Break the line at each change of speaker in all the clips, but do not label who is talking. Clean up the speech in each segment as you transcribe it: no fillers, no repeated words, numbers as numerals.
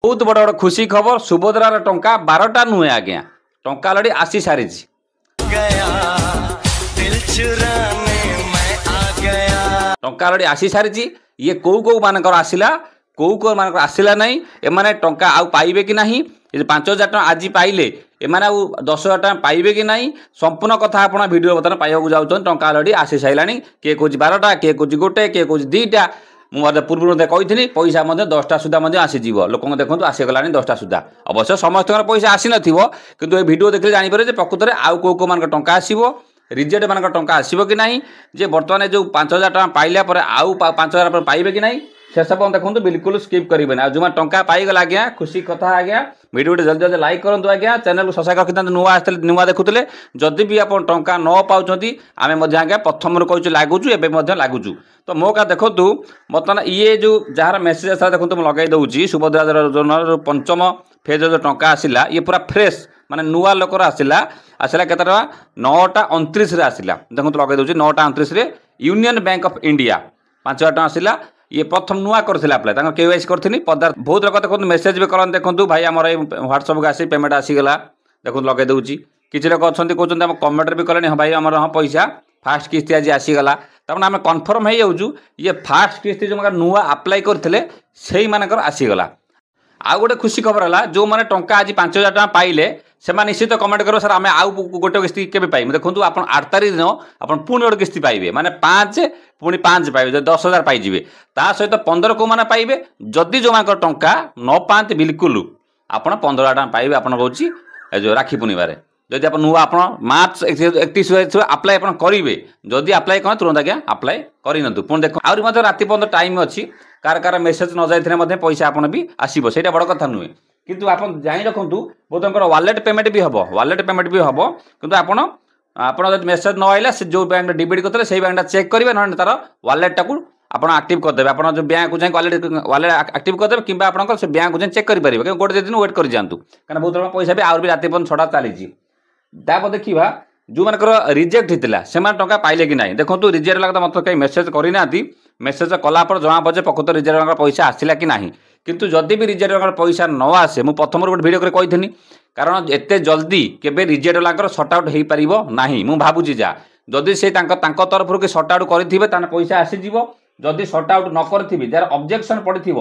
बहुत बड़ बड़ खुशी खबर सुभद्रार टंका 12टा नुहे आज्ञा टंका अलरेडी आसी सारी टंका अलरेडी आसी सारी ये कौ मानकर आसला कौ मानकर आसला नहीं एमाने टंका आउ पाइबे कि नहीं 5,000 टका आज पाइले एमाने आउ 10,000 टका पाइबे कि नहीं संपूर्ण कथा आप वीडियो बर्तमान पाइबा जाऊँ टंका अलरेडी आसी सारा किए कौच 12टा किए कौच गोटे किए कौच 2टा मुझे पूर्व कही पैसा 10टा सुधा आसीज लोक देखो आसीगला 10टा सुधा अवश्य समस्त पैसा आसी नथिबो ये वीडियो देखिए जापर प्रकृत में आउ कौ मान टंका आसो रिजेक्ट मान टंका आसो कि नहीं जे बर्तमान जो 5,000 टका पाइला आउ 5,000 पाइबे कि नहीं से सब देखो बिल्कुल स्किप करेंगे ना जो टंका पाईगला आज्ञा खुशी कथा आज्ञा वीडियो जल्दी जल्दी लाइक करूँ आज्ञा चैनल को सब्सक्राइब रखी नुआ आसते नुआ देखुले जदि भी आप टंका न पाँच आम आज्ञा प्रथम कहूँ लगुचु एवं लगुचु तो मो का देखु बर्तमान ये जो जार मेसेज आसा देखो मुझे लगे दूसरी सुभद्रा योजनार पंचम फेज जो टंका आसला ये पूरा फ्रेश माने नुआ लोकर आसला आसला केते टका 9:29 आसला देखो लगे दूसरी 9:29 यूनियन बैंक ऑफ इंडिया 5,000 टका आसला ये प्रथम नुआ करथिला अप्लाई केवाईसी करथिनी पदार्थ बहुत लोग देखो मेसेज भी करन देखो भाई आमर व्हाट्सएप को आसी पेमेंट आसीगला देखो लगे दूसरी किसी लोग अच्छा कहते हैं कमेंट भी कले हाँ भाई आमर हाँ पैसा फास्ट किस्ती आज आसीगला तब आम कन्फर्म हो जाऊँ ये फास्ट किस्ती जो नुआ अप्लाई करते से आसीगला आउ गोटे खुशी खबर है जो मैंने टंका आज 5,000 टका पाइले से निश्चित कमेंट करो सर आम आउ गोटे किस्ती के पाइबे देखो आप 8 तारीख दिन आप पुणी गोटे किस्ती पाइबे माने 5 पुणी 5 पाइबे 10,000 पाइबे ता सहित 15 को मैंने पाइबे जदि जो टंका न पाते बिल्कुल आप 15,000 टका पाइबे आप रोचे जो राखी पूर्णिमार जदि आप नुआ आप मार्च 31 अप्लाई आप करेंगे जदि अप्लाई करें तुरंत आज्ञा अप्लाई करूँ पुणी देख आहुरी राति पर्यटन टाइम अच्छी कार मेसेज न जाए पैसा आप भी आसो से बड़ कथा नुहे किंतु आप जाई रखु बहुत वालेट पेमेंट भी हम वालेट पेमेंट भी हम किंतु आप मेसेज न आइला से जो बैंक डिबिट करते से बैंक चेक करेंगे ना तार वालेटा को आप आक्टिव करदे आप जो बैंक को जाए वालेट आक्टिव करदे कि आप बैंक को चेक करेंगे गोटे दिन वेट कर जातु कहीं बहुत पैसा भी आउर भी राति पर्यटन छड़ा चली देखा जो मानकर रिजेक्ट होता से टंका पाइले कि नहीं देखो रिजेक्ट लगा मतलब कहीं मेसेज करना मेसेज कला जमा पड़े प्रकृत रिजेक्ट पैसा आसला कि नहीं किंतु जदि भी रिजेक्ट पैसा न आसे मुझे प्रथम गोटे भिडियो कही कारण एत जल्दी केबे रिजेक्ट वाला सर्ट आउट हो पार ना मुझे भावुची जा जदि से तरफ कि सर्ट आउट करेंगे पैसा आसीज जदि सर्ट आउट न करेंगे जार ऑब्जेक्शन पड़ी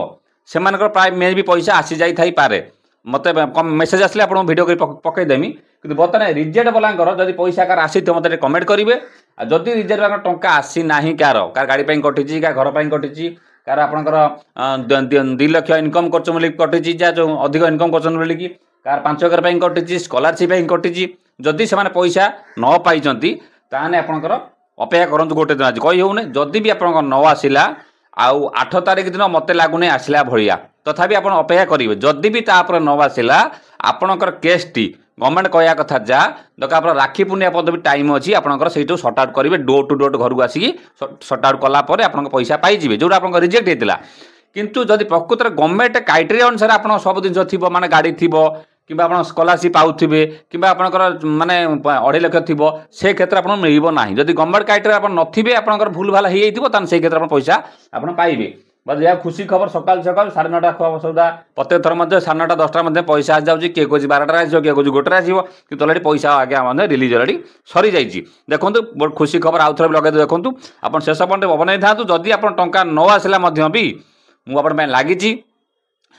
से प्राय मे भी पैसा आसी जाई पारे मत मेसेज आसले आप भिडियो पकईदेमी कि बर्तमान रिजेक्ट वाला जब पैसा कार आसी मत कमेंट करेंगे जदि रिजेक्ट वाला टंका आसी ना कार गाड़ी कटी क्या घर कटी कार आपंकर 2 लाख इनकम कर कटी जो अधिक इनकम कर कार 5,000 कटी स्कॉलरशिप कटी जदि से पैसा न पाई ताने आपंकर अपेक्षा करूँ गोटे दिन आज कही होने जदि भी आप न आसला आउ 8 तारीख दिन मत लगुनि आसला भाया तथापि आप अपेक्षा करेंगे जदि भी तापर न आसला आपणकर केसटी गवर्नमेंट कहया कथा जा देखो आप राखी पूर्णिमा पर्यटन भी टाइम अच्छी आपंकर से सर्ट आउट करेंगे डोर टू डोर घर को आसिक सर्ट आउट कलापर आप पैसा पाइबे जो आप रिजेक्ट होता किंतु जदि प्रकृत गवर्नमेंट क्राइटेरिया अनुसार आप सब जिन थी माने गाड़ी थी कि स्कॉलरशिप पाऊे कि आपंकर माने 2.5 लाख थी से क्षेत्र में मिल ना जदि गवर्नमेंट क्राइटेरिया आप नथिबे आपंकर भूल भाल हो से क्षेत्र में पैसा आप पाइबे बस यह खुशी खबर सकाल सकाल 9:30 सुधा प्रत्येक थर 9:30 10टा पैसा आ जाऊँगी किए कौन 12टा आसो किए कौन गोटे आसो कि अलरेडी पैसा आगे रिलीज अलरेडी सरी जाइए देखो बहुत खुशी खबर आउ थे लगे देखूँ आप शेष पर्यटन बन था जदि आप टंका न आसला भी मुझे लगी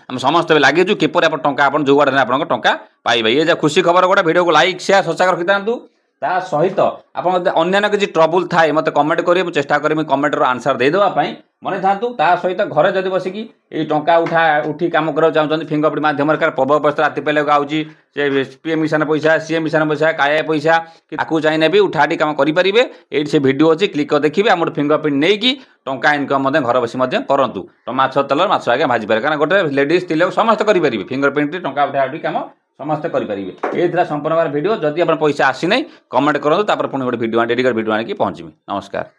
आम समस्त लगिचु किपर आप टंका आप जो आड़े आप टंका पाइबे ये खुशी खबर गोटे वीडियो को लाइक शेयर सब्सक्राइब रखी था ता सहित आप अन्य किसी ट्रबुल थाए मत कमेंट करेंगे मुझे चेष्टा करी कमेंटर आंसर देदेवाई मन था सहित घरे जब बसिकी ये टंका उठी कम करा चाहते फिंगरप्रिंट मध्यम पर्व व्यवस्था राति पहले आऊँगी पीएम किसान पैसा सीएम किसान पैसा काया पैसा आपको चाहिए भी उठाटी कम करेंगे ये से वीडियो अच्छी क्लिक कर देखिए आम फिंगरप्रिंट नहीं कि टंका इनकम घर बसी करूँ तो माछ तेल माछ आगे भाजी पारे कारण गोटे लेडीज स्त्री लोग समस्त करेंगे फिंगरप्रिंट टंका उठा कम समस्त करेंगे ये संपूर्ण वीडियो जदि आप पैसा आसी ना कमेंट करूँ पुणी गोटे वीडियो डेडिकेट वीडियो आनी पहुँची नमस्कार।